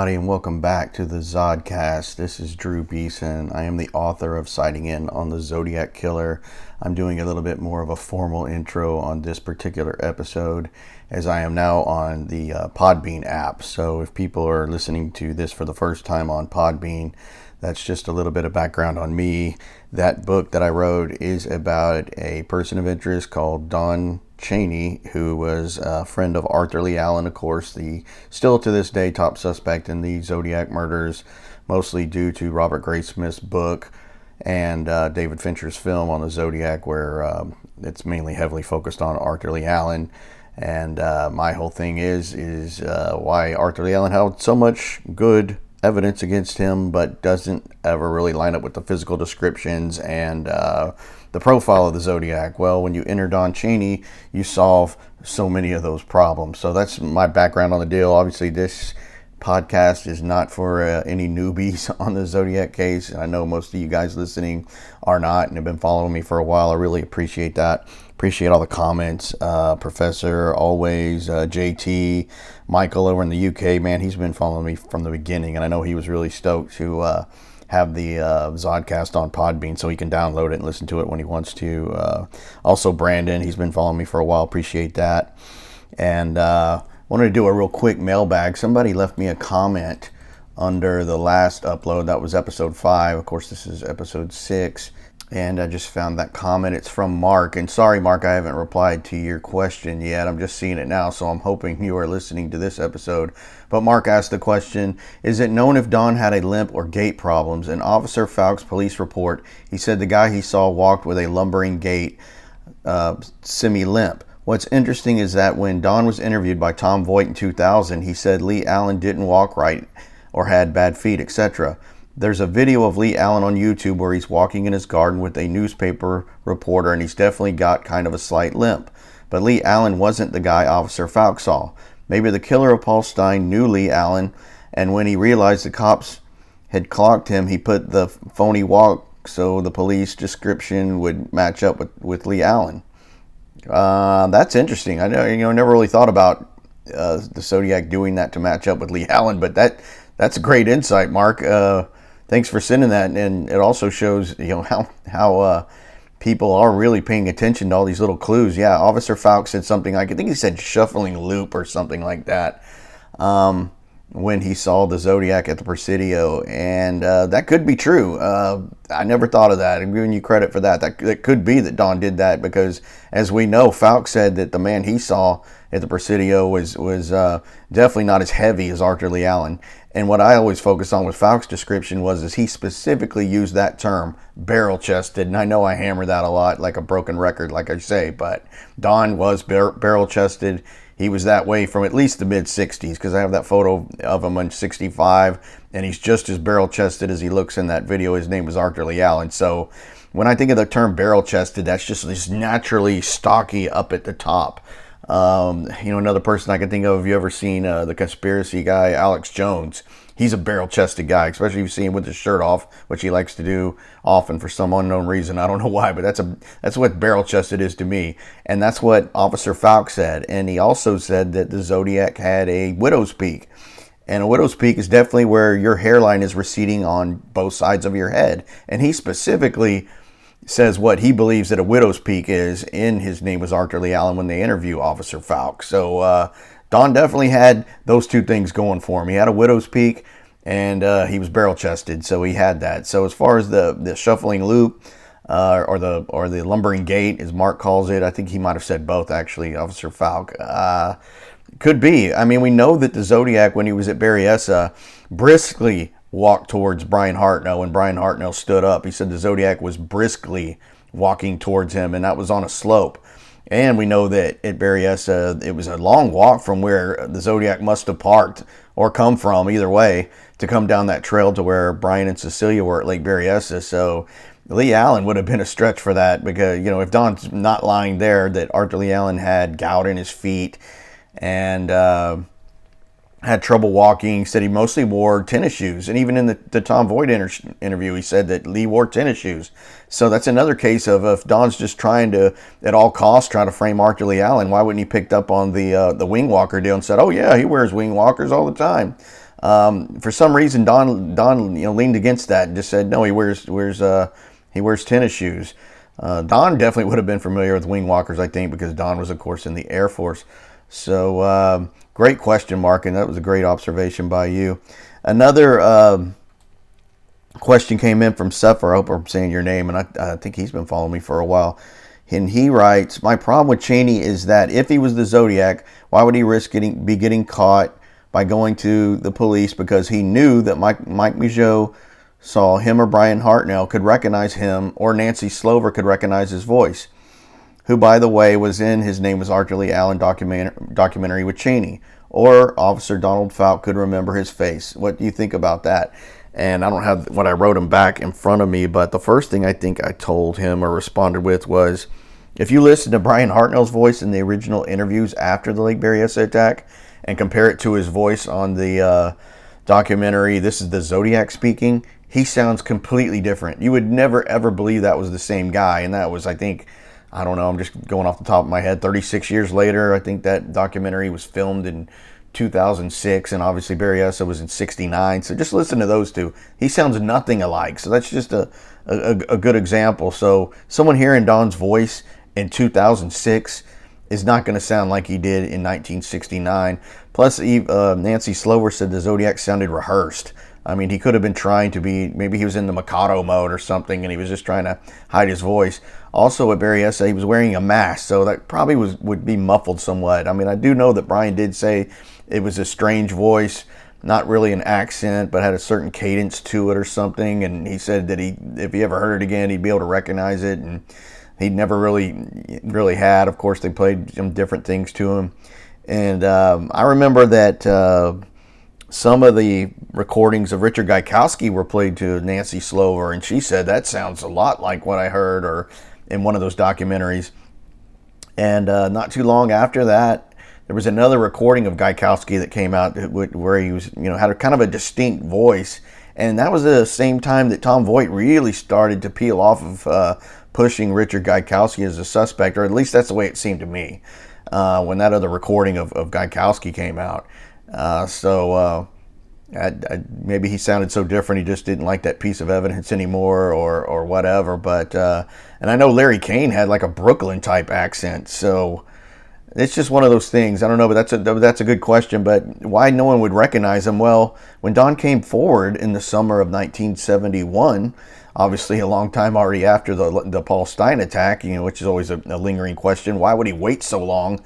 everybody, and welcome back to the Zodcast. This is Drew Beeson. I am the author of Sighting In on the Zodiac Killer. I'm doing a little bit more of a formal intro on this particular episode, as I am now on the Podbean app. So if people are listening to this for the first time on Podbean, that's just a little bit of background on me. That book that I wrote is about a person of interest called Don Cheney, who was a friend of Arthur Lee Allen, of course, the still to this day top suspect in the Zodiac murders, mostly due to Robert Graysmith's book and David Fincher's film on the Zodiac, where it's mainly heavily focused on Arthur Lee Allen. And my whole thing is why Arthur Lee Allen held so much good evidence against him, but doesn't ever really line up with the physical descriptions and the profile of the Zodiac. Well, when you enter Don Cheney, you solve so many of those problems. So that's my background on the deal. Obviously, this podcast is not for any newbies on the Zodiac case. I know most of you guys listening are not and have been following me for a while. I really appreciate that. Appreciate all the comments. Professor, always, JT, Michael over in the UK, man, he's been following me from the beginning, and I know he was really stoked to have the Zodcast on Podbean so he can download it and listen to it when he wants to. Also, Brandon, he's been following me for a while. Appreciate that. And wanted to do a real quick mailbag. Somebody left me a comment under the last upload. That was episode 5. Of course, this is episode 6. And I just found that comment. It's from Mark. And sorry, Mark, I haven't replied to your question yet. I'm just seeing it now, so I'm hoping you are listening to this episode. But Mark asked the question, is it known if Don had a limp or gait problems? In Officer Falk's police report, he said the guy he saw walked with a lumbering gait, semi-limp. What's interesting is that when Don was interviewed by Tom Voight in 2000, he said Lee Allen didn't walk right or had bad feet, etc. There's a video of Lee Allen on YouTube where he's walking in his garden with a newspaper reporter, and he's definitely got kind of a slight limp. But Lee Allen wasn't the guy Officer Falk saw. Maybe the killer of Paul Stine knew Lee Allen, and when he realized the cops had clocked him, he put the phony walk so the police description would match up with Lee Allen. That's interesting. I never really thought about the Zodiac doing that to match up with Lee Allen, but that's a great insight, Mark. Thanks for sending that, and it also shows how people are really paying attention to all these little clues. Yeah, Officer Falk said something. I think he said shuffling loop or something like that when he saw the Zodiac at the Presidio, and that could be true. I never thought of that. I'm giving you credit for that. That could be that Don did that because, as we know, Falk said that the man he saw at the Presidio was definitely not as heavy as Arthur Lee Allen. And what I always focus on with Falk's description is he specifically used that term, barrel-chested. And I know I hammer that a lot like a broken record, like I say, but Don was barrel-chested. He was that way from at least the mid-60s, because I have that photo of him in 65, and he's just as barrel-chested as he looks in that video. His name was Arthur Lee Allen. So when I think of the term barrel-chested, that's just naturally stocky up at the top. Another person I can think of, have you ever seen the conspiracy guy, Alex Jones? He's a barrel-chested guy, especially if you see him with his shirt off, which he likes to do often for some unknown reason. I don't know why, but that's what barrel-chested is to me. And that's what Officer Falk said. And he also said that the Zodiac had a widow's peak. And a widow's peak is definitely where your hairline is receding on both sides of your head. And he specifically says what he believes that a widow's peak is in his name was Arthur Lee Allen when they interview Officer Falk. So Don definitely had those two things going for him. He had a widow's peak and he was barrel-chested, so he had that. So as far as the shuffling loop or the lumbering gait, as Mark calls it, I think he might have said both actually, Officer Falk. Could be. I mean, we know that the Zodiac, when he was at Berryessa, briskly walked towards Brian Hartnell when Brian Hartnell stood up. He said the Zodiac was briskly walking towards him, and that was on a slope. And we know that at Berryessa, it was a long walk from where the Zodiac must have parked or come from, either way, to come down that trail to where Brian and Cecilia were at Lake Berryessa. So Lee Allen would have been a stretch for that because, if Don's not lying there, that Arthur Lee Allen had gout in his feet and had trouble walking. He said he mostly wore tennis shoes. And even in the Tom Voight interview, he said that Lee wore tennis shoes. So that's another case of if Don's just trying to, at all costs, try to frame Arthur Lee Allen, why wouldn't he picked up on the wing walker deal and said, oh yeah, he wears wing walkers all the time. For some reason, Don leaned against that and just said no. He wears tennis shoes. Don definitely would have been familiar with wing walkers, I think, because Don was, of course, in the Air Force. So great question, Mark, and that was a great observation by you. Another question came in from Sefer. I hope I'm saying your name, and I think he's been following me for a while. And he writes, my problem with Cheney is that if he was the Zodiac, why would he risk getting caught by going to the police? Because he knew that Mike Michaud saw him or Brian Hartnell could recognize him, or Nancy Slover could recognize his voice, who, by the way, was in His Name Was Arthur Lee Allen documentary with Cheney. Or Officer Donald Falk could remember his face. What do you think about that? And I don't have what I wrote him back in front of me, but the first thing I think I told him or responded with was, if you listen to Brian Hartnell's voice in the original interviews after the Lake Berryessa attack and compare it to his voice on the documentary, This is the Zodiac Speaking, he sounds completely different. You would never, ever believe that was the same guy. And that was, I think, I don't know, I'm just going off the top of my head, 36 years later. I think that documentary was filmed in 2006, and obviously Berryessa was in 69. So just listen to those two. He sounds nothing alike. So that's just a good example. So someone hearing Don's voice in 2006 is not going to sound like he did in 1969. Plus, Nancy Slover said the Zodiac sounded rehearsed. I mean, he could have been trying to be, maybe he was in the Mikado mode or something, and he was just trying to hide his voice. Also at Berryessa, he was wearing a mask, so that probably would be muffled somewhat. I mean, I do know that Brian did say it was a strange voice, not really an accent, but had a certain cadence to it or something. And he said that if he ever heard it again, he'd be able to recognize it. And he never really had. Of course, they played some different things to him. And I remember that some of the recordings of Richard Gaikowski were played to Nancy Slover, and she said that sounds a lot like what I heard or in one of those documentaries. And not too long after that, there was another recording of Gaikowski that came out where he was, had a kind of a distinct voice. And that was the same time that Tom Voigt really started to peel off of pushing Richard Gaikowski as a suspect, or at least that's the way it seemed to me when that other recording of Gaikowski came out. Maybe he sounded so different he just didn't like that piece of evidence anymore or whatever. But and I know Larry Kane had like a Brooklyn type accent, so it's just one of those things. I don't know, but that's a good question. But why no one would recognize him? Well, when Don came forward in the summer of 1971, obviously a long time already after the Paul Stein attack, which is always a lingering question. Why would he wait so long?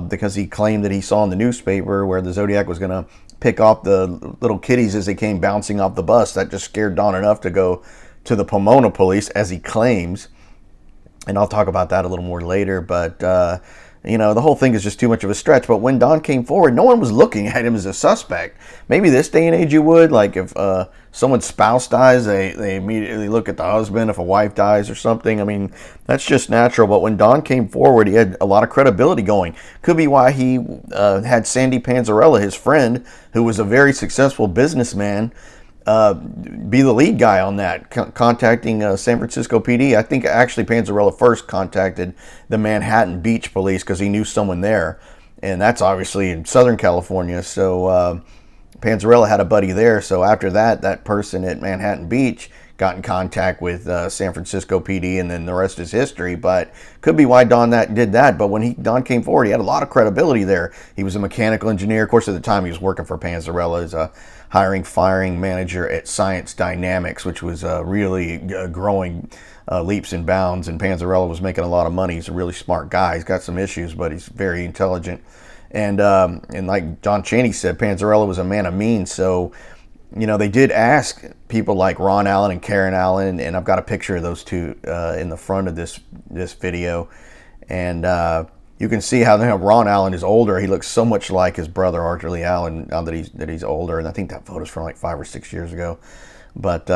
Because he claimed that he saw in the newspaper where the Zodiac was going to pick off the little kiddies as they came bouncing off the bus. That just scared Don enough to go to the Pomona police, as he claims. And I'll talk about that a little more later. But the whole thing is just too much of a stretch. But when Don came forward, no one was looking at him as a suspect. Maybe this day and age you would. Like if someone's spouse dies, they immediately look at the husband. If a wife dies or something, I mean, that's just natural. But when Don came forward, he had a lot of credibility going. Could be why he had Sandy Panzarella, his friend, who was a very successful businessman, be the lead guy on that, contacting San Francisco PD. I think actually Panzarella first contacted the Manhattan Beach Police because he knew someone there, and that's obviously in Southern California. So Panzarella had a buddy there. So after that, that person at Manhattan Beach got in contact with San Francisco PD, and then the rest is history. But could be why Don did that. But when Don came forward, he had a lot of credibility there. He was a mechanical engineer. Of course, at the time, he was working for Panzarella as a firing manager at Science Dynamics, which was really growing leaps and bounds. And Panzarella was making a lot of money. He's a really smart guy. He's got some issues, but he's very intelligent. And like John Cheney said, Panzarella was a man of means. So, they did ask people like Ron Allen and Karen Allen, and I've got a picture of those two in the front of this video. And you can see how Ron Allen is older. He looks so much like his brother Arthur Lee Allen now that he's older. And I think that photo's from like 5 or 6 years ago. But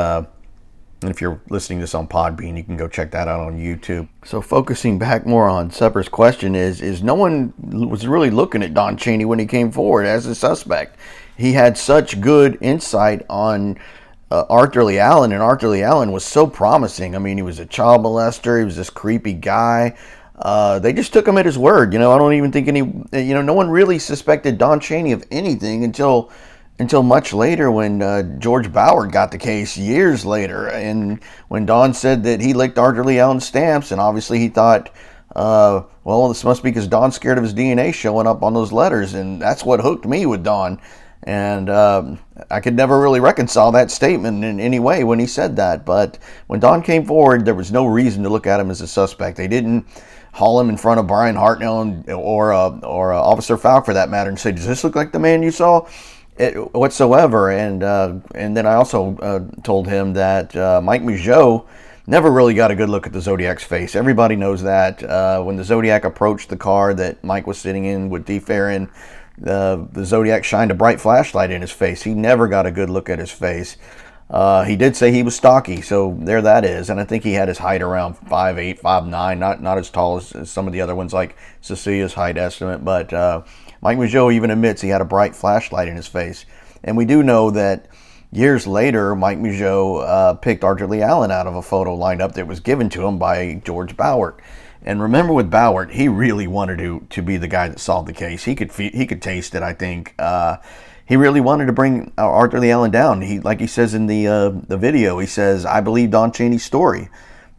and if you're listening to this on Podbean, you can go check that out on YouTube. So focusing back more on Sepper's question is no one was really looking at Don Cheney when he came forward as a suspect. He had such good insight on Arthur Lee Allen, and Arthur Lee Allen was so promising. I mean, he was a child molester. He was this creepy guy. They just took him at his word. I don't even think no one really suspected Don Cheney of anything until until much later when George Bauer got the case years later, and when Don said that he licked Arthur Lee Allen's stamps, and obviously he thought, well, this must be because Don's scared of his DNA showing up on those letters, and that's what hooked me with Don. And I could never really reconcile that statement in any way when he said that. But when Don came forward, there was no reason to look at him as a suspect. They didn't haul him in front of Brian Hartnell or Officer Falk, for that matter, and say, "Does this look like the man you saw?" Whatsoever. And then I also told him that Mike Migeot never really got a good look at the Zodiac's face. Everybody knows that. When the Zodiac approached the car that Mike was sitting in with D. Farron, the Zodiac shined a bright flashlight in his face. He never got a good look at his face. He did say he was stocky, so there that is. And I think he had his height around 5'8", 5'9", not as tall as some of the other ones like Cecilia's height estimate. But Mike Migeot even admits he had a bright flashlight in his face. And we do know that years later, Mike Migeot picked Arthur Lee Allen out of a photo lineup that was given to him by George Bauer. And remember, with Bauer, he really wanted to be the guy that solved the case. He could taste it, I think. He really wanted to bring Arthur Lee Allen down. Like he says in the video, he says, "I believe Don Chaney's story."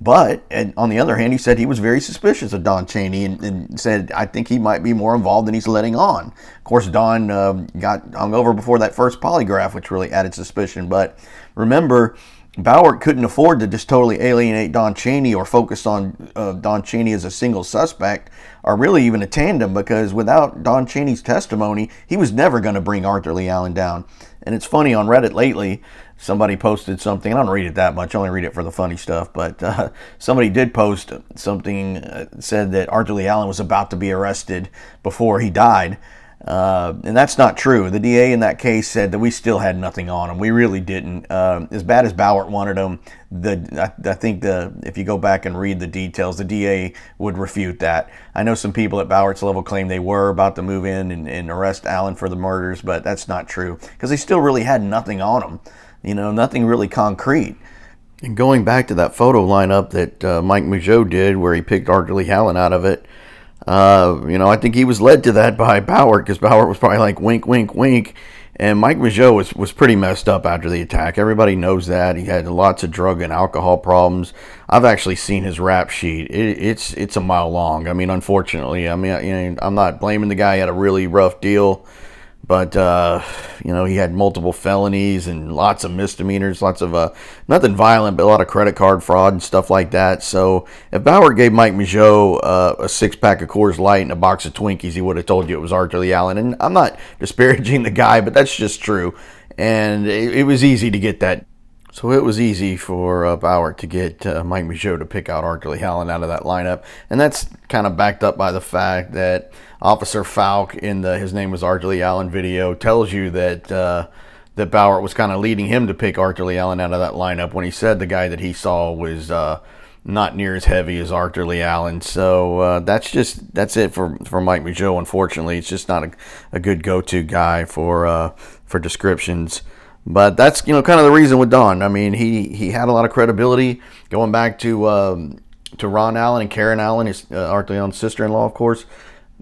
But on the other hand, he said he was very suspicious of Don Chaney and said, "I think he might be more involved than he's letting on." Of course, Don got hung over before that first polygraph, which really added suspicion. But remember, Bauer couldn't afford to just totally alienate Don Chaney or focus on Don Chaney as a single suspect, or really even a tandem, because without Don Chaney's testimony, he was never going to bring Arthur Lee Allen down. And it's funny, on Reddit lately, somebody posted something. I don't read it that much. I only read it for the funny stuff. But somebody did post something, said that Arthur Lee Allen was about to be arrested before he died. And that's not true. The DA in that case said that we still had nothing on him. We really didn't. As bad as Bauer wanted him, I think if you go back and read the details, the DA would refute that. I know some people at Bauer's level claim they were about to move in and arrest Allen for the murders, but that's not true, because they still really had nothing on him. Nothing really concrete. And going back to that photo lineup that Mike Migeot did, where he picked Arthur Lee Allen out of it, I think he was led to that by Bauer, because Bauer was probably like, wink, wink, wink. And Mike Migeot was pretty messed up after the attack. Everybody knows that. He had lots of drug and alcohol problems. I've actually seen his rap sheet. It's a mile long. I mean, unfortunately, I'm not blaming the guy. He had a really rough deal. But, he had multiple felonies and lots of misdemeanors, lots of, nothing violent, but a lot of credit card fraud and stuff like that. So if Bauer gave Mike Migeot a six-pack of Coors Light and a box of Twinkies, he would have told you it was Arthur Lee Allen. And I'm not disparaging the guy, but that's just true. And it was easy to get that. So it was easy for Bauer to get Mike Migeot to pick out Arthur Lee Allen out of that lineup. And that's kind of backed up by the fact that Officer Falk in His Name Was Arthur Lee Allen video tells you that that Bauer was kind of leading him to pick Arthur Lee Allen out of that lineup, when he said the guy that he saw was not near as heavy as Arthur Lee Allen. So that's it for Mike Migeot. Unfortunately, it's just not a good go-to guy for descriptions. But that's kind of the reason with Don. I mean, he had a lot of credibility going back to Ron Allen and Karen Allen, his Arthur Lee Allen's sister-in-law, of course.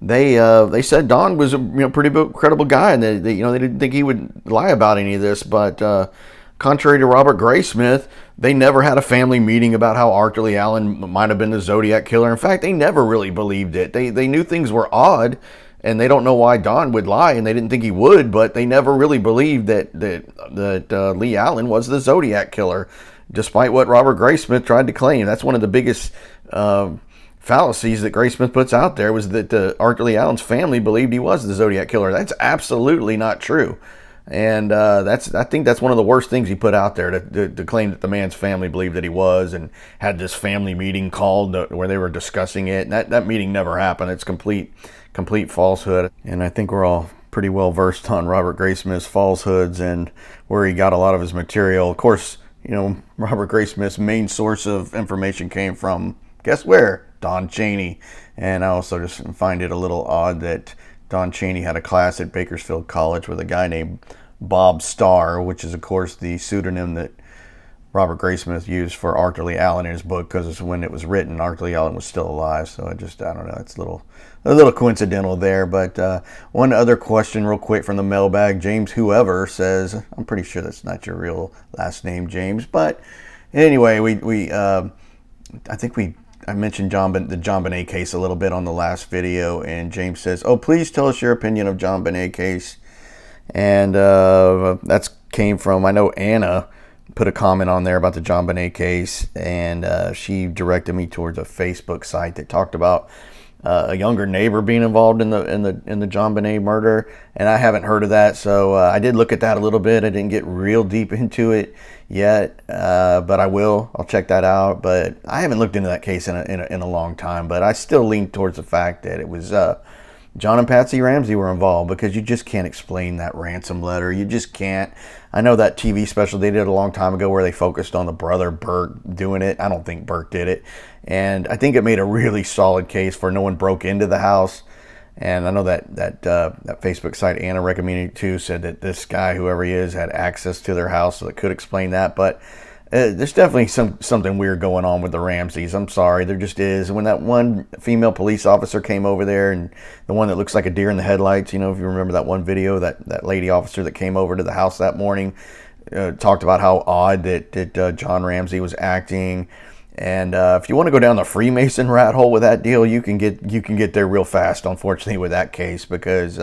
They said Don was a pretty credible guy, and they didn't think he would lie about any of this. But contrary to Robert Graysmith, they never had a family meeting about how Arthur Lee Allen might have been the Zodiac killer. In fact, they never really believed it. They knew things were odd, and they don't know why Don would lie, and they didn't think he would, but they never really believed that Lee Allen was the Zodiac killer, despite what Robert Graysmith tried to claim. That's one of the biggest fallacies that Graysmith puts out there, was that Arthur Lee Allen's family believed he was the Zodiac killer. That's absolutely not true. And I think that's one of the worst things he put out there, to claim that the man's family believed that he was, and had this family meeting called where they were discussing it. And that meeting never happened. It's complete falsehood. And I think we're all pretty well versed on Robert Graysmith's falsehoods and where he got a lot of his material. Of course, Robert Graysmith's main source of information came from, guess where? Don Chaney. And I also just find it a little odd that Don Chaney had a class at Bakersfield College with a guy named Bob Starr, which is, of course, the pseudonym that Robert Graysmith used for Arthur Lee Allen in his book, because when it was written, Arthur Lee Allen was still alive. So I don't know, it's a little coincidental there. But one other question real quick from the mailbag. James Whoever says, I'm pretty sure that's not your real last name, James, but anyway, I mentioned the JohnBenet case a little bit on the last video, and James says, "Oh, please tell us your opinion of JohnBenet case." And that's came from, I know Anna put a comment on there about the JohnBenet case, and she directed me towards a Facebook site that talked about a younger neighbor being involved in the JohnBenet murder, and I haven't heard of that, so I did look at that a little bit. I didn't get real deep into it yet, but I will. I'll check that out. But I haven't looked into that case in a long time. But I still lean towards the fact that it was John and Patsy Ramsey were involved, because you just can't explain that ransom letter. You just can't. I know that TV special they did a long time ago where they focused on the brother Burke doing it. I don't think Burke did it. And I think it made a really solid case for no one broke into the house. And I know that Facebook site Anna recommended too said that this guy, whoever he is, had access to their house, so it could explain that. But there's definitely something weird going on with the Ramseys. I'm sorry, there just is. When that one female police officer came over there, and the one that looks like a deer in the headlights, if you remember that one video, that lady officer that came over to the house that morning, talked about how odd that John Ramsey was acting. And if you want to go down the Freemason rat hole with that deal, you can get there real fast, unfortunately, with that case, because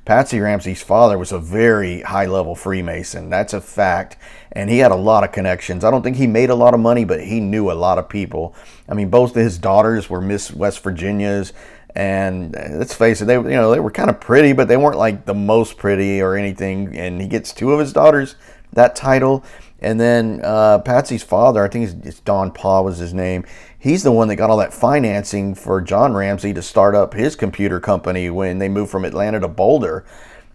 Patsy Ramsey's father was a very high-level Freemason. That's a fact. And he had a lot of connections. I don't think he made a lot of money, but he knew a lot of people. I mean, both of his daughters were Miss West Virginias. And let's face it, they were kind of pretty, but they weren't like the most pretty or anything. And he gets two of his daughters that title. And then Patsy's father, I think it's Don Paw was his name. He's the one that got all that financing for John Ramsey to start up his computer company when they moved from Atlanta to Boulder.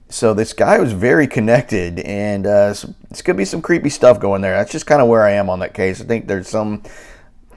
So this guy was very connected, and it's going to be some creepy stuff going there. That's just kind of where I am on that case. I think there's some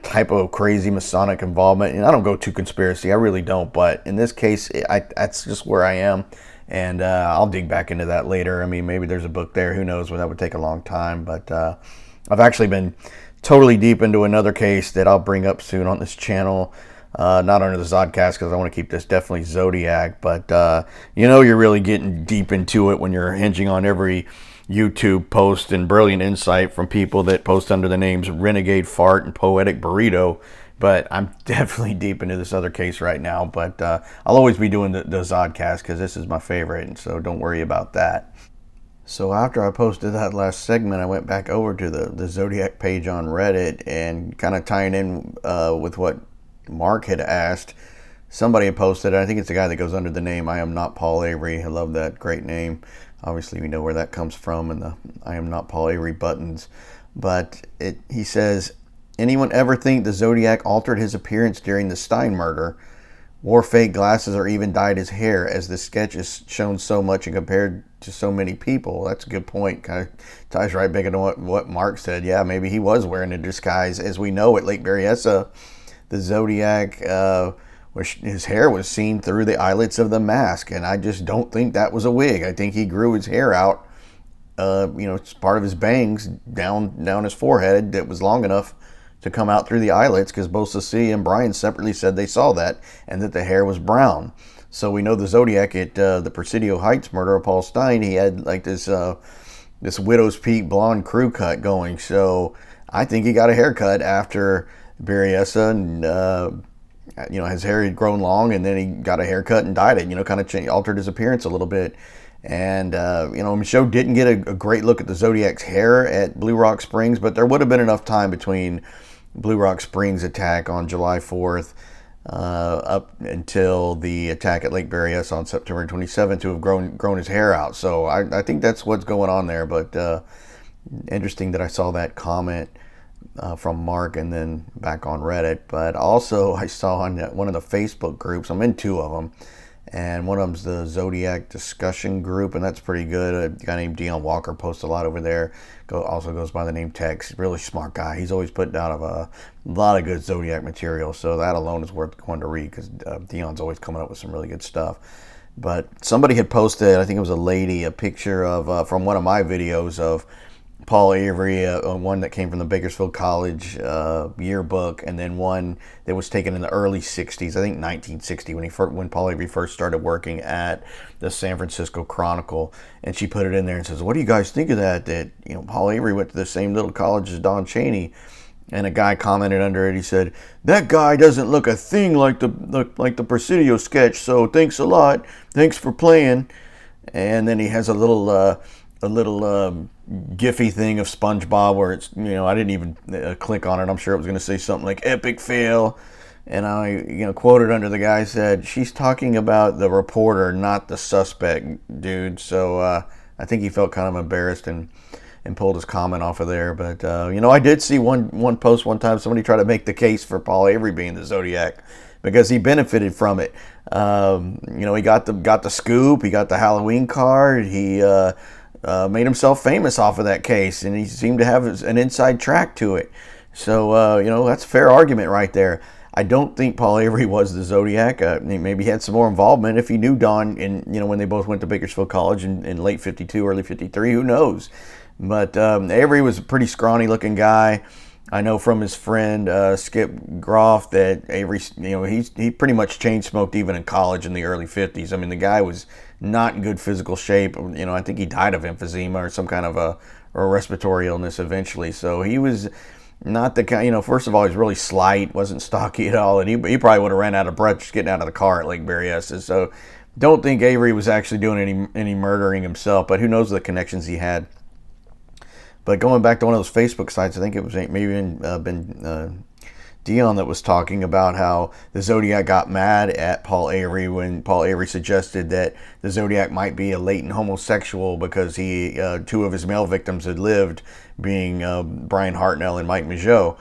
type of crazy Masonic involvement, and I don't go too conspiracy. I really don't. But in this case, that's just where I am. And I'll dig back into that later. I mean, maybe there's a book there. Who knows? Well, that would take a long time. But I've actually been totally deep into another case that I'll bring up soon on this channel. Not under the Zodcast, because I want to keep this definitely Zodiac. But you're really getting deep into it when you're hinging on every YouTube post and brilliant insight from people that post under the names Renegade Fart and Poetic Burrito. But I'm definitely deep into this other case right now. But I'll always be doing the Zodcast, because this is my favorite, and so don't worry about that. So after I posted that last segment, I went back over to the Zodiac page on Reddit, and kind of tying in with what Mark had asked. Somebody had posted, I think it's the guy that goes under the name I Am Not Paul Avery. I love that, great name. Obviously we know where that comes from, and the I Am Not Paul Avery buttons. But he says, anyone ever think the Zodiac altered his appearance during the Stein murder, wore fake glasses, or even dyed his hair, as the sketch is shown so much and compared to so many people? That's a good point. Kind of ties right back into what Mark said. Yeah, maybe he was wearing a disguise. As we know, at Lake Berryessa, the Zodiac, his hair was seen through the eyelets of the mask, and I just don't think that was a wig. I think he grew his hair out, it's part of his bangs down his forehead that was long enough to come out through the eyelets, because both Cecilia and Brian separately said they saw that, and that the hair was brown. So we know the Zodiac at the Presidio Heights murder of Paul Stein, he had like this widow's peak blonde crew cut going. So I think he got a haircut after Berryessa, and his hair had grown long, and then he got a haircut and dyed it, kind of altered his appearance a little bit. And Michaud didn't get a great look at the Zodiac's hair at Blue Rock Springs, but there would have been enough time between Blue Rock Springs attack on July 4th up until the attack at Lake Berryessa on September 27th to have grown his hair out. So I think that's what's going on there. But interesting that I saw that comment from Mark, and then back on Reddit. But also I saw on one of the Facebook groups, I'm in two of them, and one of them's the Zodiac discussion group, and that's pretty good. A guy named Dion Walker posts a lot over there. Also goes by the name Tex. Really smart guy. He's always putting out a lot of good Zodiac material, so that alone is worth going to read, because Dion's always coming up with some really good stuff. But somebody had posted, I think it was a lady, a picture of from one of my videos of Paul Avery, one that came from the Bakersfield College yearbook, and then one that was taken in the early '60s, I think 1960, when Paul Avery first started working at the San Francisco Chronicle. And she put it in there and says, "What do you guys think of that? That Paul Avery went to the same little college as Don Chaney." And a guy commented under it. He said, "That guy doesn't look a thing like the Presidio sketch. So thanks a lot. Thanks for playing." And then he has a little Giphy thing of SpongeBob where it's I didn't even click on it. I'm sure it was going to say something like "epic fail," and I quoted under the guy said, "She's talking about the reporter, not the suspect, dude." So I think he felt kind of embarrassed and pulled his comment off of there. But I did see one post one time. Somebody tried to make the case for Paul Avery being the Zodiac because he benefited from it. He got the scoop. He got the Halloween card. He made himself famous off of that case, and he seemed to have an inside track to it. So that's a fair argument right there. I don't think Paul Avery was the Zodiac. Maybe he had some more involvement if he knew Don when they both went to Bakersfield College in late '52, early '53. Who knows? But Avery was a pretty scrawny looking guy. I know from his friend Skip Groff that Avery, he pretty much chain smoked even in college in the early '50s. I mean, the guy was not in good physical shape. I think he died of emphysema or some kind of a respiratory illness eventually. So he was not the kind. First of all, he's really slight, wasn't stocky at all, and he probably would have ran out of breath just getting out of the car at Lake Berryessa. So don't think Avery was actually doing any murdering himself, but who knows the connections he had. But going back to one of those Facebook sites, I think it was maybe Dion that was talking about how the Zodiac got mad at Paul Avery when Paul Avery suggested that the Zodiac might be a latent homosexual because two of his male victims had lived, being Brian Hartnell and Mike Mageau.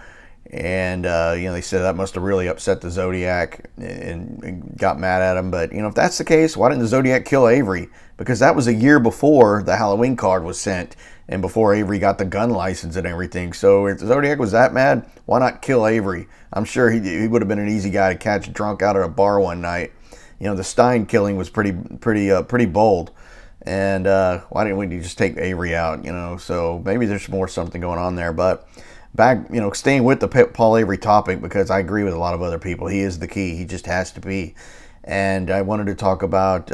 And they said that must have really upset the Zodiac and got mad at him. But if that's the case, why didn't the Zodiac kill Avery? Because that was a year before the Halloween card was sent and before Avery got the gun license and everything. So if the Zodiac was that mad, why not kill Avery? I'm sure he would have been an easy guy to catch drunk out at a bar one night. The Stein killing was pretty bold. And why didn't we just take Avery out? So maybe there's something going on there. But back, staying with the Paul Avery topic, because I agree with a lot of other people. He is the key. He just has to be. And I wanted to talk about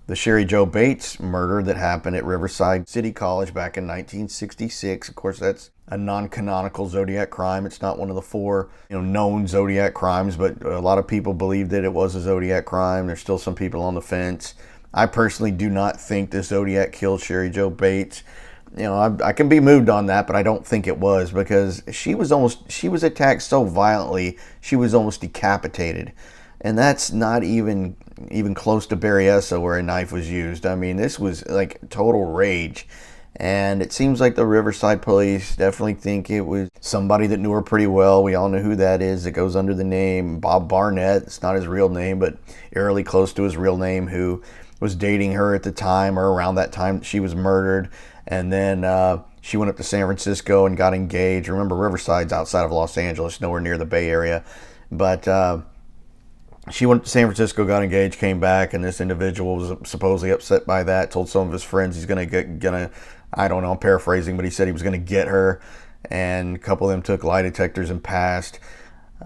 the Sherri Jo Bates murder that happened at Riverside City College back in 1966. Of course, that's a non-canonical Zodiac crime. It's not one of the four known Zodiac crimes, but a lot of people believe that it was a Zodiac crime. There's still some people on the fence. I personally do not think the Zodiac killed Sherri Jo Bates. I can be moved on that, but I don't think it was, because she was attacked so violently, she was almost decapitated. And that's not even close to Berryessa where a knife was used. I mean, this was like total rage. And it seems like the Riverside police definitely think it was somebody that knew her pretty well. We all know who that is. It goes under the name Bob Barnett. It's not his real name, but eerily close to his real name, who was dating her at the time or around that time she was murdered. And then she went up to San Francisco and got engaged. Remember, Riverside's outside of Los Angeles, nowhere near the Bay Area. But she went to San Francisco, got engaged, came back, and this individual was supposedly upset by that, told some of his friends he's gonna I don't know, I'm paraphrasing, but he said he was gonna get her, and a couple of them took lie detectors and passed.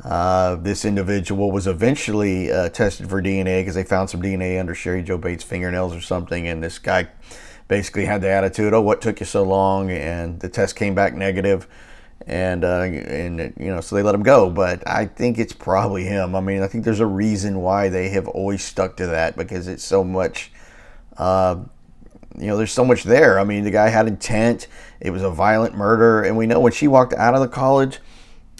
This individual was eventually tested for DNA because they found some DNA under Sherri Jo Bates' fingernails or something, and this guy basically had the attitude, "Oh, what took you so long?" And the test came back negative. And so they let him go. But I think it's probably him. I mean, I think there's a reason why they have always stuck to that, because it's so much, there's so much there. I mean, the guy had intent. It was a violent murder. And we know when she walked out of the college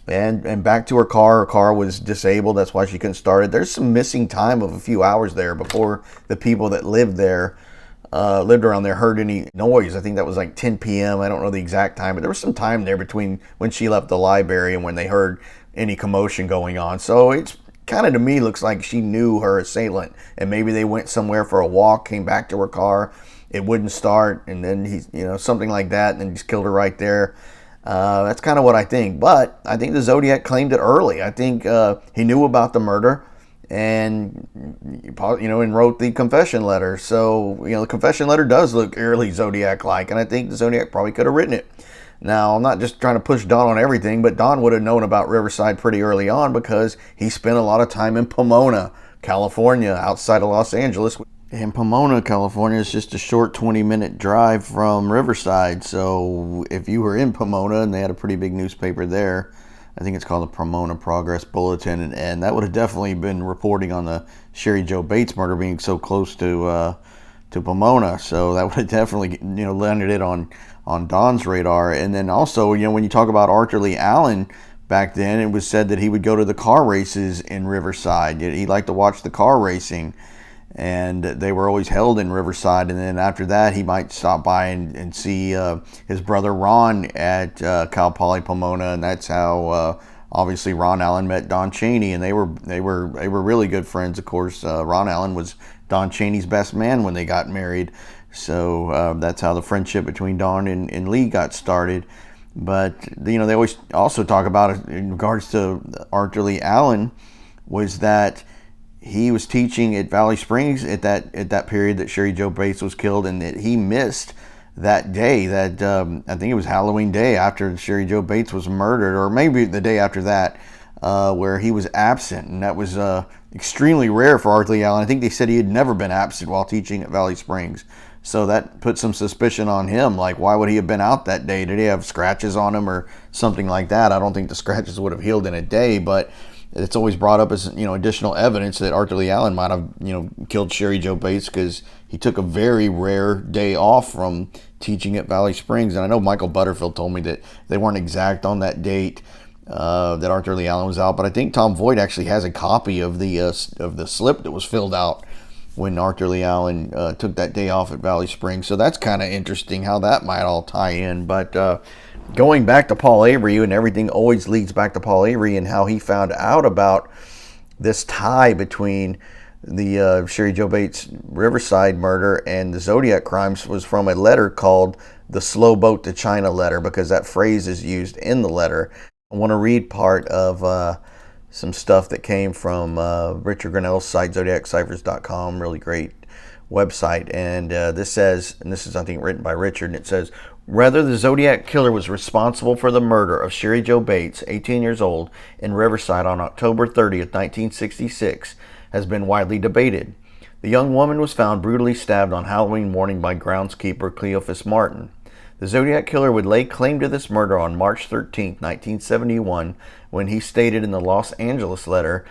and back to her car was disabled. That's why she couldn't start it. There's some missing time of a few hours there before the people that lived around there heard any noise. I think that was like 10 p.m. I don't know the exact time, but there was some time there between when she left the library and when they heard any commotion going on. So it's kind of, to me, looks like she knew her assailant, and maybe they went somewhere for a walk, came back to her car, it wouldn't start, and then something like that, and then just killed her right there. That's kind of what I think. But I think the Zodiac claimed it early. I think he knew about the murder, and and wrote the confession letter. So the confession letter does look eerily Zodiac-like, and I think the Zodiac probably could have written it. Now, I'm not just trying to push Don on everything, but Don would have known about Riverside pretty early on because he spent a lot of time in Pomona, California, outside of Los Angeles. And Pomona, California is just a short 20-minute drive from Riverside. So if you were in Pomona, and they had a pretty big newspaper there, I think it's called the Pomona Progress Bulletin, and that would have definitely been reporting on the Sherri Jo Bates murder being so close to Pomona. So that would have definitely landed it on Don's radar. And then also, when you talk about Arthur Lee Allen, back then it was said that he would go to the car races in Riverside. He liked to watch the car racing, and they were always held in Riverside. And then after that, he might stop by and see his brother Ron at Cal Poly Pomona, and that's how obviously Ron Allen met Don Chaney, and they were really good friends. Of course, Ron Allen was Don Chaney's best man when they got married, so that's how the friendship between Don and Lee got started. But they always also talk about it in regards to Arthur Lee Allen, was that he was teaching at Valley Springs at that period that Sherri Jo Bates was killed, and that he missed that day, that I think it was Halloween day after Sherri Jo Bates was murdered, or maybe the day after that, where he was absent, and that was extremely rare for Arthur Lee Allen. I think they said he had never been absent while teaching at Valley Springs, so that put some suspicion on him. Like, why would he have been out that day? Did he have scratches on him or something like that? I don't think the scratches would have healed in a day, but it's always brought up as additional evidence that Arthur Lee Allen might have killed Sherri Jo Bates, because he took a very rare day off from teaching at Valley Springs. And I know Michael Butterfield told me that they weren't exact on that date that Arthur Lee Allen was out, but I think Tom Voigt actually has a copy of the slip that was filled out when Arthur Lee Allen took that day off at Valley Springs. So that's kind of interesting how that might all tie in. But going back to Paul Avery, and everything always leads back to Paul Avery and how he found out about this tie between the Sherri Jo Bates Riverside murder and the Zodiac crimes, was from a letter called the Slowboat to China letter, because that phrase is used in the letter. I want to read part of some stuff that came from Richard Grinnell's site, zodiacciphers.com, really great website. And this says, and this is I think written by Richard, and it says, whether the Zodiac killer was responsible for the murder of Sherri Jo Bates, 18 years old, in Riverside on October 30th, 1966, has been widely debated. The young woman was found brutally stabbed on Halloween morning by groundskeeper Cleophas Martin. The Zodiac killer would lay claim to this murder on March 13, 1971, when he stated in the Los Angeles letter,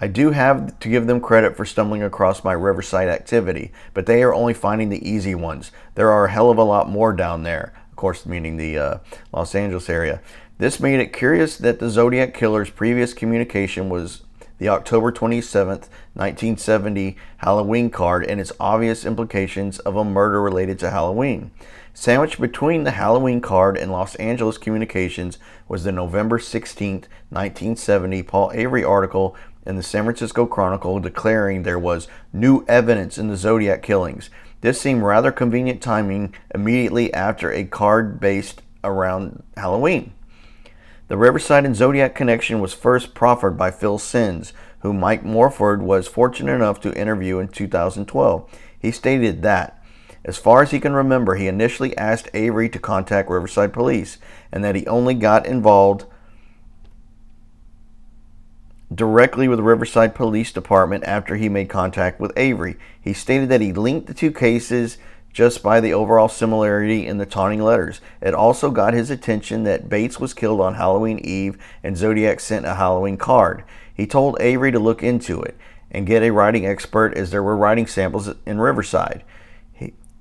I do have to give them credit for stumbling across my Riverside activity, but they are only finding the easy ones. There are a hell of a lot more down there. Of course, meaning the Los Angeles area. This made it curious that the Zodiac killer's previous communication was the October 27th, 1970 Halloween card and its obvious implications of a murder related to Halloween. Sandwiched between the Halloween card and Los Angeles communications was the November 16th, 1970 Paul Avery article in the San Francisco Chronicle declaring there was new evidence in the Zodiac killings. This seemed rather convenient timing immediately after a card based around Halloween. The Riverside and Zodiac connection was first proffered by Phil Sins, who Mike Morford was fortunate enough to interview in 2012. He stated that, as far as he can remember, he initially asked Avery to contact Riverside police, and that he only got involved directly with the Riverside Police Department after he made contact with Avery. He stated that he linked the two cases just by the overall similarity in the taunting letters. It also got his attention that Bates was killed on Halloween Eve and Zodiac sent a Halloween card. He told Avery to look into it and get a writing expert, as there were writing samples in Riverside.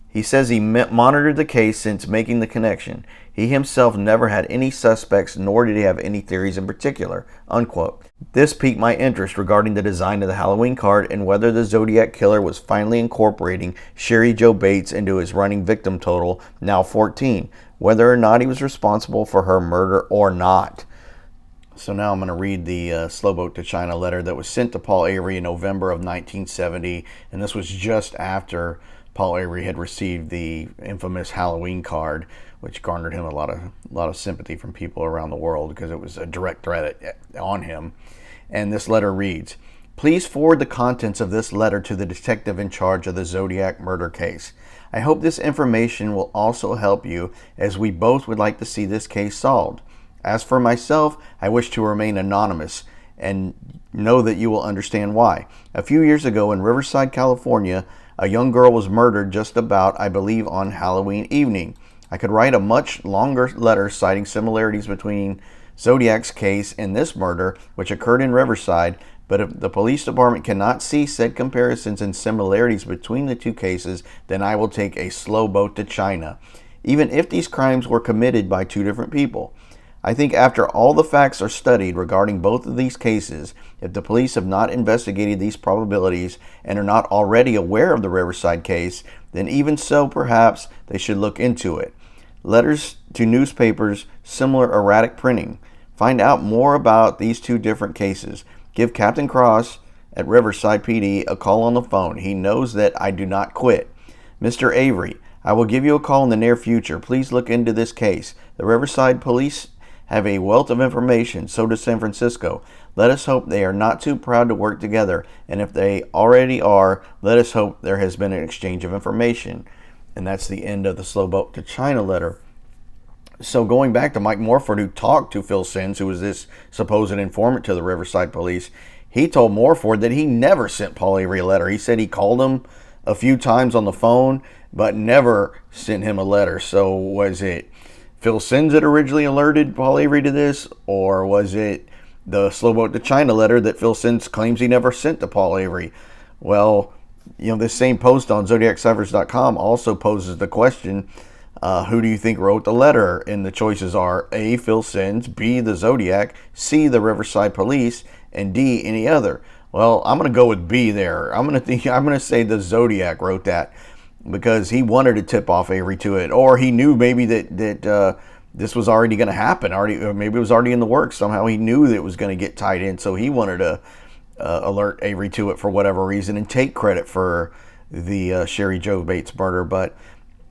He says he monitored the case since making the connection. He himself never had any suspects, nor did he have any theories in particular, unquote. This piqued my interest regarding the design of the Halloween card and whether the Zodiac killer was finally incorporating Sherri Jo Bates into his running victim total, now 14, whether or not he was responsible for her murder or not. So now I'm going to read the Slowboat to China letter that was sent to Paul Avery in November of 1970, and this was just after Paul Avery had received the infamous Halloween card, which garnered him a lot of sympathy from people around the world because it was a direct threat on him. And this letter reads, Please forward the contents of this letter to the detective in charge of the Zodiac murder case. I hope this information will also help you, as we both would like to see this case solved. As for myself, I wish to remain anonymous and know that you will understand why. A few years ago in Riverside, California, a young girl was murdered just about, I believe, on Halloween evening. I could write a much longer letter citing similarities between Zodiac's case and this murder, which occurred in Riverside, but if the police department cannot see said comparisons and similarities between the two cases, then I will take a slow boat to China, even if these crimes were committed by two different people. I think after all the facts are studied regarding both of these cases, if the police have not investigated these probabilities and are not already aware of the Riverside case, then even so, perhaps they should look into it. Letters to newspapers, similar erratic printing. Find out more about these two different cases. Give Captain Cross at Riverside PD a call on the phone. He knows that I do not quit. Mr. Avery, I will give you a call in the near future. Please look into this case. The Riverside police have a wealth of information, so does San Francisco. Let us hope they are not too proud to work together, and if they already are, let us hope there has been an exchange of information. And that's the end of the Slow Boat to China letter. So going back to Mike Morford, who talked to Phil Sins, who was this supposed informant to the Riverside police, he told Morford that he never sent Paul Avery a letter. He said he called him a few times on the phone, but never sent him a letter. So was it Phil Sins that originally alerted Paul Avery to this, or was it the Slow Boat to China letter that Phil Sins claims he never sent to Paul Avery? Well, this same post on ZodiacCyphers.com also poses the question, who do you think wrote the letter? And the choices are A, Phil Sins, B, the Zodiac, C, the Riverside Police, and D, any other. Well, I'm going to go with B there. I'm going to say the Zodiac wrote that, because he wanted to tip off Avery to it, or he knew maybe that this was already going to happen, or maybe it was already in the works. Somehow he knew that it was going to get tied in, so he wanted to alert Avery to it for whatever reason and take credit for the Sherri Jo Bates murder. But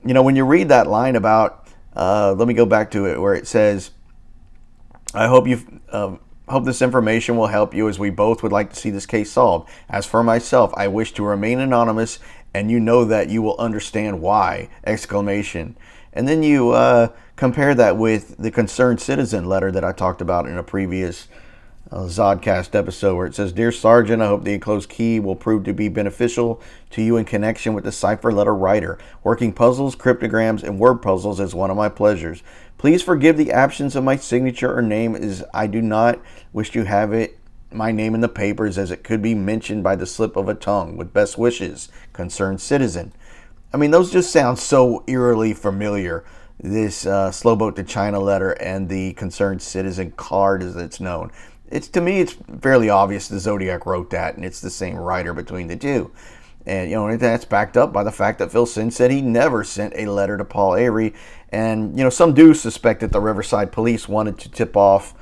when you read that line about, let me go back to it, where it says, I hope this information will help you, as we both would like to see this case solved. As for myself, I wish to remain anonymous, and you know that you will understand why! Exclamation. And then you compare that with the Concerned Citizen letter that I talked about in a previous Zodcast episode, where it says, Dear Sergeant, I hope the enclosed key will prove to be beneficial to you in connection with the cipher letter writer. Working puzzles, cryptograms, and word puzzles is one of my pleasures. Please forgive the absence of my signature or name, as I do not wish to have my name in the papers, as it could be mentioned by the slip of a tongue. With best wishes, Concerned Citizen. I mean, those just sound so eerily familiar. This Slow Boat to China letter and the Concerned Citizen card, as it's known. To me, it's fairly obvious the Zodiac wrote that, and it's the same writer between the two. And that's backed up by the fact that Phil Sins said he never sent a letter to Paul Avery. And some do suspect that the Riverside police wanted to tip off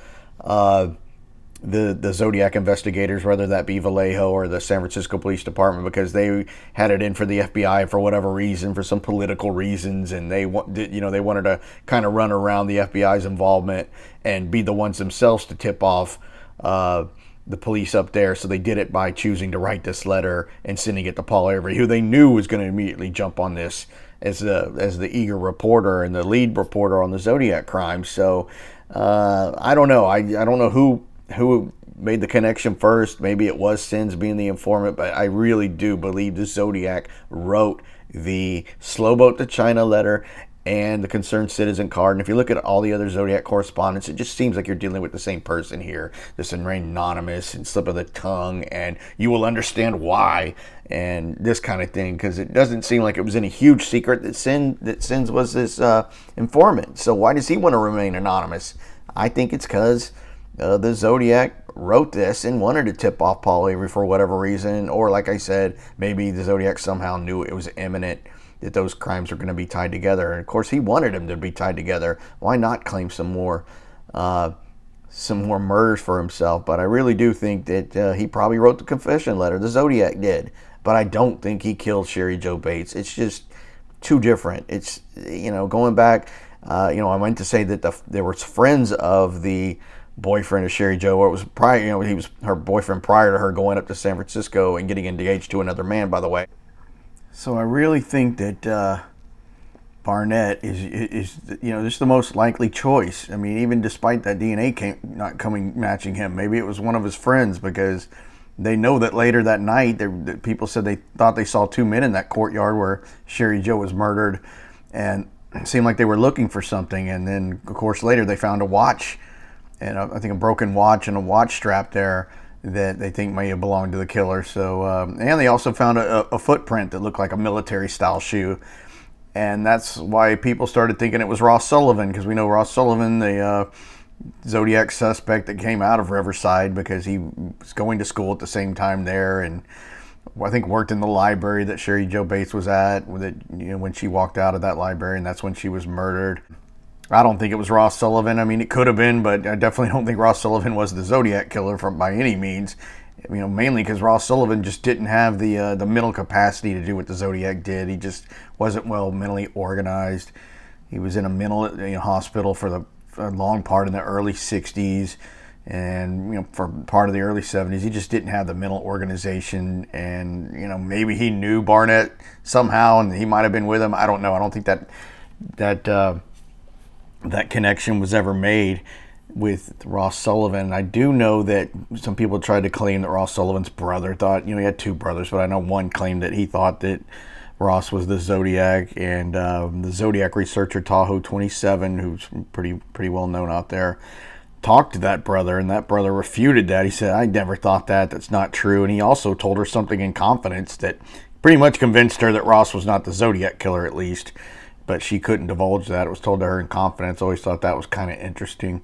the Zodiac investigators, whether that be Vallejo or the San Francisco Police Department, because they had it in for the FBI for whatever reason, for some political reasons, and they wanted to kind of run around the FBI's involvement and be the ones themselves to tip off the police up there. So they did it by choosing to write this letter and sending it to Paul Avery, who they knew was going to immediately jump on this as the eager reporter and the lead reporter on the Zodiac crime. So I don't know. I don't know who made the connection first. Maybe it was Sins being the informant, but I really do believe the Zodiac wrote the Slow Boat to China letter and the Concerned Citizen card. And if you look at all the other Zodiac correspondence, it just seems like you're dealing with the same person here. This anonymous and slip of the tongue, and you will understand why, and this kind of thing, because it doesn't seem like it was any huge secret that Sins was this informant. So why does he want to remain anonymous? I think it's because the Zodiac wrote this and wanted to tip off Paul Avery for whatever reason, or like I said, maybe the Zodiac somehow knew it was imminent that those crimes were going to be tied together. And of course, he wanted them to be tied together. Why not claim some more murders for himself? But I really do think that he probably wrote the confession letter. The Zodiac did, but I don't think he killed Sherri Jo Bates. It's just too different. It's going back. I meant to say that there was friends of the boyfriend of Sherri Jo, or it was prior, he was her boyfriend prior to her going up to San Francisco and getting engaged to another man, by the way. So I really think that Barnett is just the most likely choice. I mean, even despite that DNA not matching him, maybe it was one of his friends, because they know that later that night, people said they thought they saw two men in that courtyard where Sherri Jo was murdered, and it seemed like they were looking for something. And then, of course, later they found a watch, and I think a broken watch and a watch strap there that they think may have belonged to the killer. So, and they also found a footprint that looked like a military-style shoe. And that's why people started thinking it was Ross Sullivan, because we know Ross Sullivan, the Zodiac suspect that came out of Riverside, because he was going to school at the same time there, and I think worked in the library that Sherri Jo Bates was at when she walked out of that library, and that's when she was murdered. I don't think it was Ross Sullivan. I mean, it could have been, but I definitely don't think Ross Sullivan was the Zodiac killer by any means. Mainly because Ross Sullivan just didn't have the mental capacity to do what the Zodiac did. He just wasn't well mentally organized. He was in a mental hospital for a long part in the early 60s, and for part of the early 70s. He just didn't have the mental organization, and maybe he knew Barnett somehow, and he might have been with him. I don't know. I don't think that connection was ever made with Ross Sullivan. I do know that some people tried to claim that Ross Sullivan's brother thought, he had two brothers, but I know one claimed that he thought that Ross was the Zodiac, and the Zodiac researcher Tahoe 27, who's pretty well known out there, talked to that brother, and that brother refuted that. He said, "I never thought that. That's not true." And he also told her something in confidence that pretty much convinced her that Ross was not the Zodiac killer, at least, but she couldn't divulge that. It was told to her in confidence. Always thought that was kind of interesting.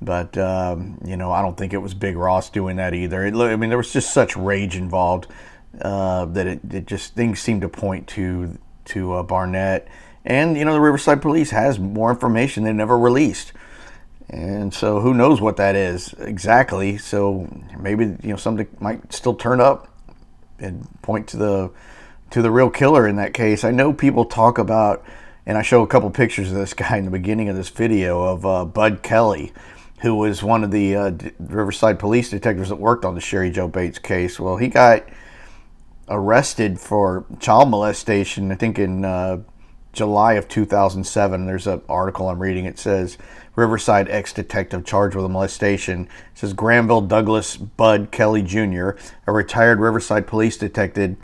But, I don't think it was Big Ross doing that either. There was just such rage involved that it just, things seemed to point to Barnett. And, the Riverside Police has more information they never released. And so who knows what that is exactly. So maybe, something might still turn up and point to the real killer in that case. I know people talk about, and I show a couple pictures of this guy in the beginning of this video, of Bud Kelly, who was one of the Riverside police detectives that worked on the Sherri Jo Bates case. Well, he got arrested for child molestation, I think in July of 2007. There's an article I'm reading. It says, Riverside ex-detective charged with a molestation. It says, Granville Douglas Bud Kelly Jr., a retired Riverside police detective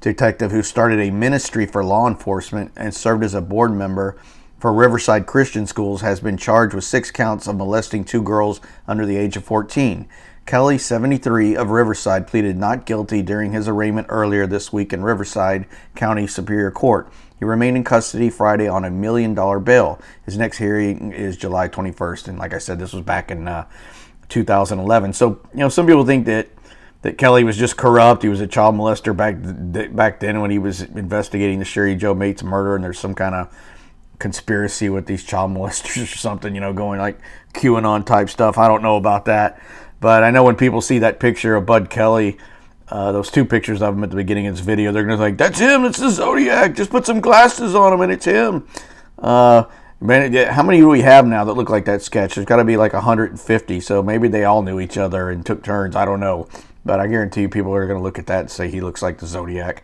who started a ministry for law enforcement and served as a board member for Riverside Christian Schools, has been charged with 6 counts of molesting 2 girls under the age of 14. Kelly, 73, of Riverside, pleaded not guilty during his arraignment earlier this week in Riverside County Superior Court. He remained in custody Friday on $1 million bail. His next hearing is July 21st, and like I said, this was back in 2011. So, some people think that Kelly was just corrupt. He was a child molester back then when he was investigating the Sherri Jo Bates murder, and there's some kind of conspiracy with these child molesters or something, going like QAnon type stuff. I don't know about that, but I know when people see that picture of Bud Kelly, those 2 pictures of him at the beginning of this video, they're gonna like, that's him, it's the Zodiac, just put some glasses on him and it's him. Man, how many do we have now that look like that sketch? There's got to be like 150, so maybe they all knew each other and took turns. I don't know, but I guarantee you people are going to look at that and say he looks like the Zodiac.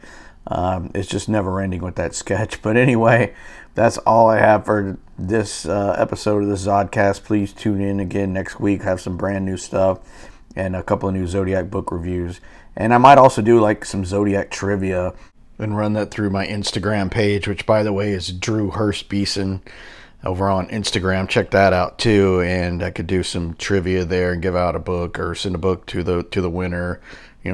It's just never ending with that sketch. But anyway, that's all I have for this episode of the Zodcast. Please tune in again next week. Have some brand new stuff and a couple of new Zodiac book reviews. And I might also do like some Zodiac trivia and run that through my Instagram page, which, by the way, is Drew Hurst Beeson over on Instagram. Check that out too. And I could do some trivia there and give out a book or send a book to the winner.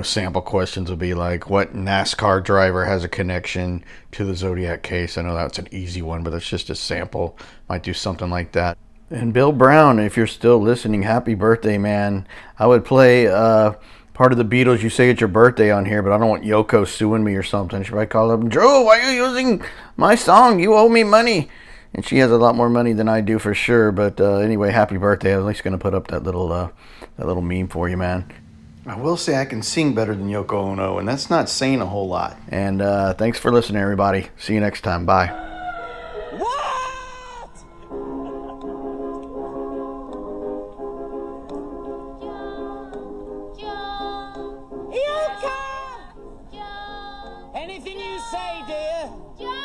Sample questions would be like, what NASCAR driver has a connection to the Zodiac case? I know that's an easy one, but that's just a sample. Might do something like that. And Bill Brown, if you're still listening, happy birthday, man. I would play part of the Beatles You Say It's Your Birthday on here, but I don't want Yoko suing me or something. She might call up, Drew, why are you using my song? You owe me money. And she has a lot more money than I do for sure. But anyway, happy birthday. I was at least going to put up that little meme for you, man. I will say I can sing better than Yoko Ono, and that's not saying a whole lot. And thanks for listening, everybody. See you next time. Bye. anything you say, dear.